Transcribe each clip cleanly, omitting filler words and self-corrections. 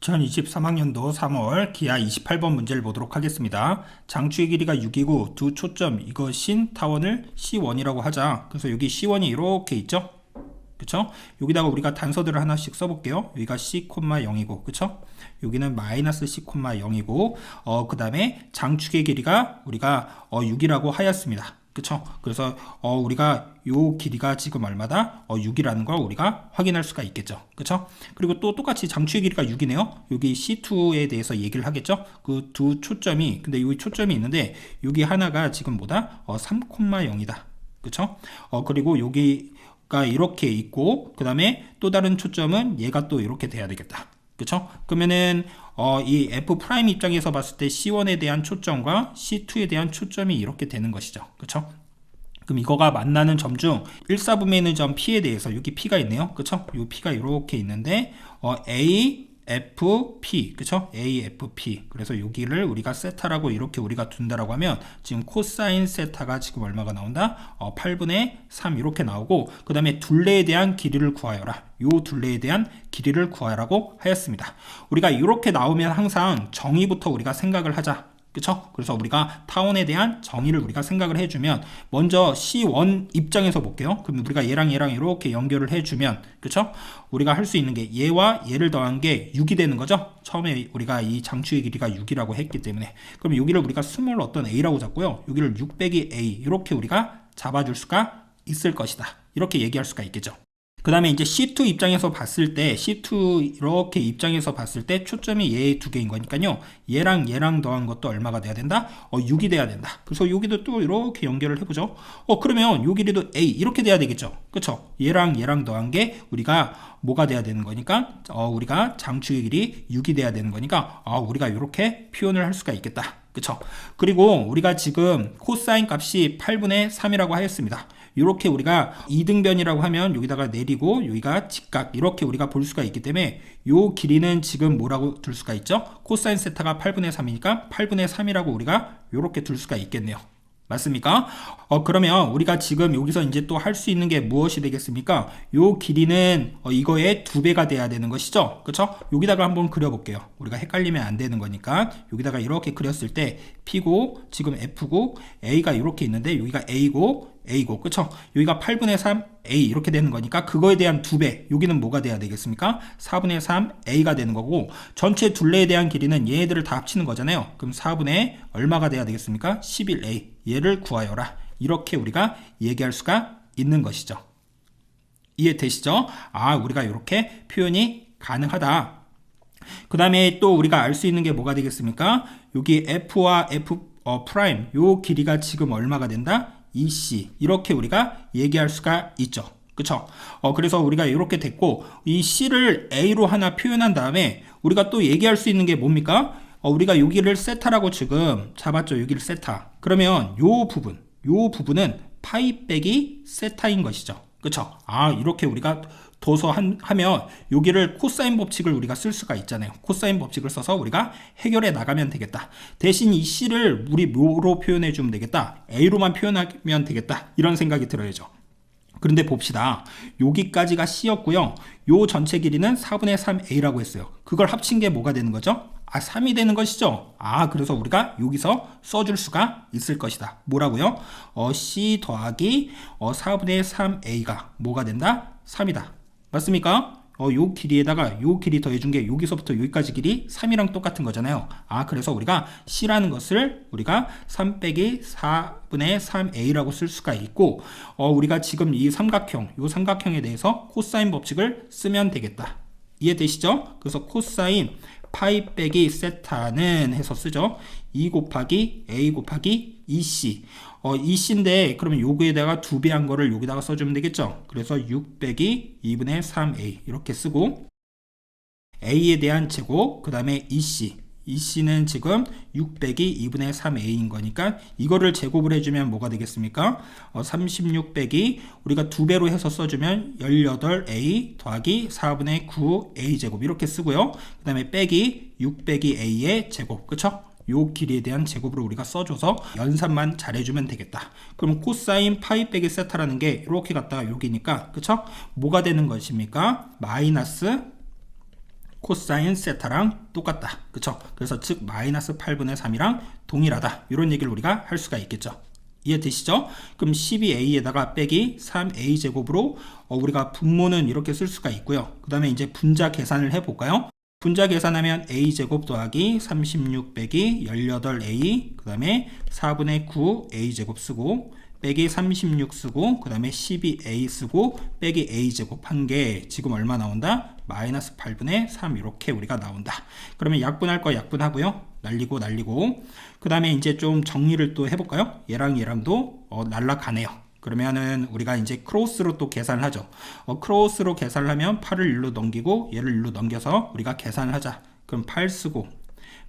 2023학년도 3월 기하 28번 문제를 보도록 하겠습니다. 장추의 길이가 6이고 두 초점 이거 신 타원을 C1이라고 하자. 그래서 여기 C1이 이렇게 있죠? 그쵸? 여기다가 우리가 단서들을 하나씩 써볼게요. 여기가 C,0이고 그쵸? 여기는 마이너스 C,0이고 그 다음에 장축의 길이가 우리가 6이라고 하였습니다. 그쵸? 그래서 우리가 요 길이가 지금 얼마다? 6이라는 걸 우리가 확인할 수가 있겠죠. 그쵸? 그리고 또 똑같이 장추의 길이가 6이네요. 여기 C2에 대해서 얘기를 하겠죠. 그 두 초점이, 근데 여기 초점이 있는데 여기 하나가 지금 뭐다? 3,0이다. 그쵸? 그리고 여기가 이렇게 있고 그 다음에 또 다른 초점은 얘가 또 이렇게 돼야 되겠다. 그쵸? 그러면은 이 F' 입장에서 봤을 때 C1에 대한 초점과 C2에 대한 초점이 이렇게 되는 것이죠. 그쵸? 그럼 이거가 만나는 점 중 1사분면에 있는 점 P에 대해서 여기 P가 있네요. 그쵸? 이 P가 이렇게 있는데 A, F, P, 그쵸? A, F, P. 그래서 여기를 우리가 세타라고 이렇게 우리가 둔다라고 하면 지금 코사인 세타가 지금 얼마가 나온다? 8분의 3 이렇게 나오고 그 다음에 둘레에 대한 길이를 구하여라. 요 둘레에 대한 길이를 구하라고 하였습니다. 우리가 이렇게 나오면 항상 정의부터 우리가 생각을 하자. 그쵸? 그래서 우리가 타원에 대한 정의를 우리가 생각을 해주면 먼저 C1 입장에서 볼게요. 그럼 우리가 얘랑 이렇게 연결을 해주면 그쵸? 우리가 할 수 있는 게 얘와 얘를 더한 게 6이 되는 거죠. 처음에 우리가 이 장추의 길이가 6이라고 했기 때문에 그럼 여기를 우리가 스몰 어떤 a라고 잡고요. 여기를 6 빼기 a 이렇게 우리가 잡아줄 수가 있을 것이다. 이렇게 얘기할 수가 있겠죠. 그 다음에 이제 C2 입장에서 봤을 때 C2 이렇게 입장에서 봤을 때 초점이 얘 두 개인 거니까요. 얘랑 더한 것도 얼마가 돼야 된다? 6이 돼야 된다. 그래서 여기도 또 이렇게 연결을 해보죠. 그러면 요 길이도 A 이렇게 돼야 되겠죠. 그쵸? 얘랑 더한 게 우리가 뭐가 돼야 되는 거니까 우리가 장추의 길이 6이 돼야 되는 거니까 우리가 이렇게 표현을 할 수가 있겠다. 그쵸? 그리고 우리가 지금 코사인 값이 8분의 3이라고 하였습니다. 이렇게 우리가 이등변이라고 하면 여기다가 내리고 여기가 직각 이렇게 우리가 볼 수가 있기 때문에 요 길이는 지금 뭐라고 둘 수가 있죠? 코사인 세타가 8분의 3이니까 8분의 3이라고 우리가 이렇게 둘 수가 있겠네요. 맞습니까? 그러면 우리가 지금 여기서 이제 또 할 수 있는 게 무엇이 되겠습니까? 요 길이는 이거의 2배가 돼야 되는 것이죠. 그쵸? 여기다가 한번 그려볼게요. 우리가 헷갈리면 안 되는 거니까 여기다가 이렇게 그렸을 때 P고 지금 F고 A가 이렇게 있는데 여기가 A고 그쵸? 여기가 8분의 3 A 이렇게 되는 거니까 그거에 대한 2배 여기는 뭐가 돼야 되겠습니까? 4분의 3 A가 되는 거고 전체 둘레에 대한 길이는 얘네들을 다 합치는 거잖아요. 그럼 4분의 얼마가 돼야 되겠습니까? 11A 얘를 구하여라. 이렇게 우리가 얘기할 수가 있는 것이죠. 이해되시죠? 우리가 이렇게 표현이 가능하다. 그 다음에 또 우리가 알 수 있는 게 뭐가 되겠습니까? 여기 F와 F 프라임 요 길이가 지금 얼마가 된다? EC 이렇게 우리가 얘기할 수가 있죠. 그쵸? 그래서 우리가 이렇게 됐고 이 C를 A로 하나 표현한 다음에 우리가 또 얘기할 수 있는 게 뭡니까? 우리가 여기를 세타라고 지금 잡았죠. 여기를 세타. 그러면 요 부분은 파이 빼기 세타인 것이죠. 그쵸? 이렇게 우리가 둬서 하면 여기를 코사인 법칙을 우리가 쓸 수가 있잖아요. 코사인 법칙을 써서 우리가 해결해 나가면 되겠다. 대신 이 C를 우리 뭐로 표현해 주면 되겠다? A로만 표현하면 되겠다. 이런 생각이 들어야죠. 그런데 봅시다. 여기까지가 C였고요. 요 전체 길이는 4분의 3A라고 했어요. 그걸 합친 게 뭐가 되는 거죠? 3이 되는 것이죠. 그래서 우리가 여기서 써줄 수가 있을 것이다. 뭐라고요? C 더하기 4분의 3A가 뭐가 된다? 3이다. 맞습니까? 요 길이에다가 요 길이 더해준 게 여기서부터 여기까지 길이 3이랑 똑같은 거잖아요. 그래서 우리가 C라는 것을 우리가 3 빼기 4분의 3A라고 쓸 수가 있고 우리가 지금 이 삼각형에 대해서 코사인 법칙을 쓰면 되겠다. 이해되시죠? 그래서 코사인 파이 빼기 세타는 해서 쓰죠. 2 곱하기 A 곱하기 EC EC인데 그러면 요거에다가 2배 한 거를 여기다가 써주면 되겠죠. 그래서 6 빼기 2분의 3A 이렇게 쓰고 A에 대한 제곱 그 다음에 EC는 지금 6 빼기 2분의 3A인 거니까 이거를 제곱을 해주면 뭐가 되겠습니까? 36 빼기 우리가 2배로 해서 써주면 18A 더하기 4분의 9A 제곱 이렇게 쓰고요. 그 다음에 빼기 6 빼기 A의 제곱 그쵸? 요 길이에 대한 제곱으로 우리가 써줘서 연산만 잘해주면 되겠다. 그럼 코사인 파이 빼기 세타라는 게 이렇게 갔다가 여기니까 그쵸? 뭐가 되는 것입니까? 마이너스 코사인 세타랑 똑같다. 그쵸? 그래서 즉 마이너스 8분의 3이랑 동일하다. 이런 얘기를 우리가 할 수가 있겠죠. 이해되시죠? 그럼 12a에다가 빼기 3a 제곱으로 우리가 분모는 이렇게 쓸 수가 있고요. 그 다음에 이제 분자 계산을 해볼까요? 분자 계산하면 a 제곱 더하기 36 빼기 18a, 그 다음에 4분의 9 a 제곱 쓰고 빼기 36 쓰고 그 다음에 12a 쓰고 빼기 a 제곱 한 게 지금 얼마 나온다? 마이너스 8분의 3 이렇게 우리가 나온다. 그러면 약분할 거 약분하고요. 날리고 그 다음에 이제 좀 정리를 또 해볼까요? 얘랑 얘랑도 날라가네요. 그러면은 우리가 이제 크로스로 또 계산을 하죠. 크로스로 계산을 하면 8을 1로 넘기고 얘를 1로 넘겨서 우리가 계산을 하자. 그럼 8 쓰고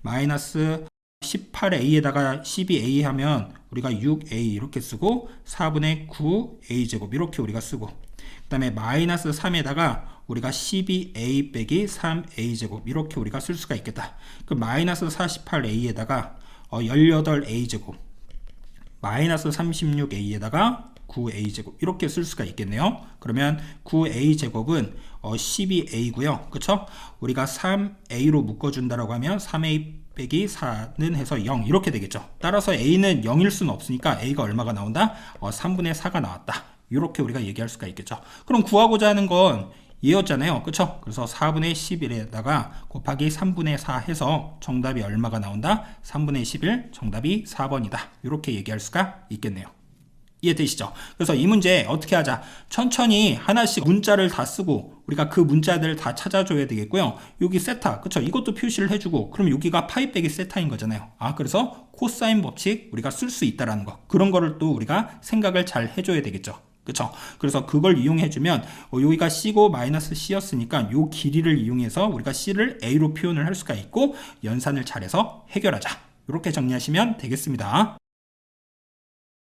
마이너스 18a에다가 12a 하면 우리가 6a 이렇게 쓰고 4분의 9a 제곱 이렇게 우리가 쓰고 그 다음에 마이너스 3에다가 우리가 12a 빼기 3a 제곱 이렇게 우리가 쓸 수가 있겠다. 그 마이너스 48a에다가 18a 제곱 마이너스 36a에다가 9a 제곱 이렇게 쓸 수가 있겠네요. 그러면 9a 제곱은 12a고요. 그쵸? 우리가 3a로 묶어준다라고 하면 3a 빼기 4는 해서 0 이렇게 되겠죠. 따라서 a는 0일 수는 없으니까 a가 얼마가 나온다? 3분의 4가 나왔다. 이렇게 우리가 얘기할 수가 있겠죠. 그럼 구하고자 하는 건 얘였잖아요. 그쵸? 그래서 4분의 11에다가 곱하기 3분의 4 해서 정답이 얼마가 나온다? 3분의 11 정답이 4번이다. 이렇게 얘기할 수가 있겠네요. 이해되시죠? 그래서 이 문제 어떻게 하자? 천천히 하나씩 문자를 다 쓰고 우리가 그 문자들을 다 찾아줘야 되겠고요. 여기 세타, 그쵸? 이것도 표시를 해주고 그럼 여기가 파이 빼기 세타인 거잖아요. 그래서 코사인 법칙 우리가 쓸 수 있다라는 거. 그런 거를 또 우리가 생각을 잘 해줘야 되겠죠. 그쵸? 그래서 그걸 이용해주면 여기가 C고 마이너스 C였으니까 요 길이를 이용해서 우리가 C를 A로 표현을 할 수가 있고 연산을 잘해서 해결하자. 이렇게 정리하시면 되겠습니다.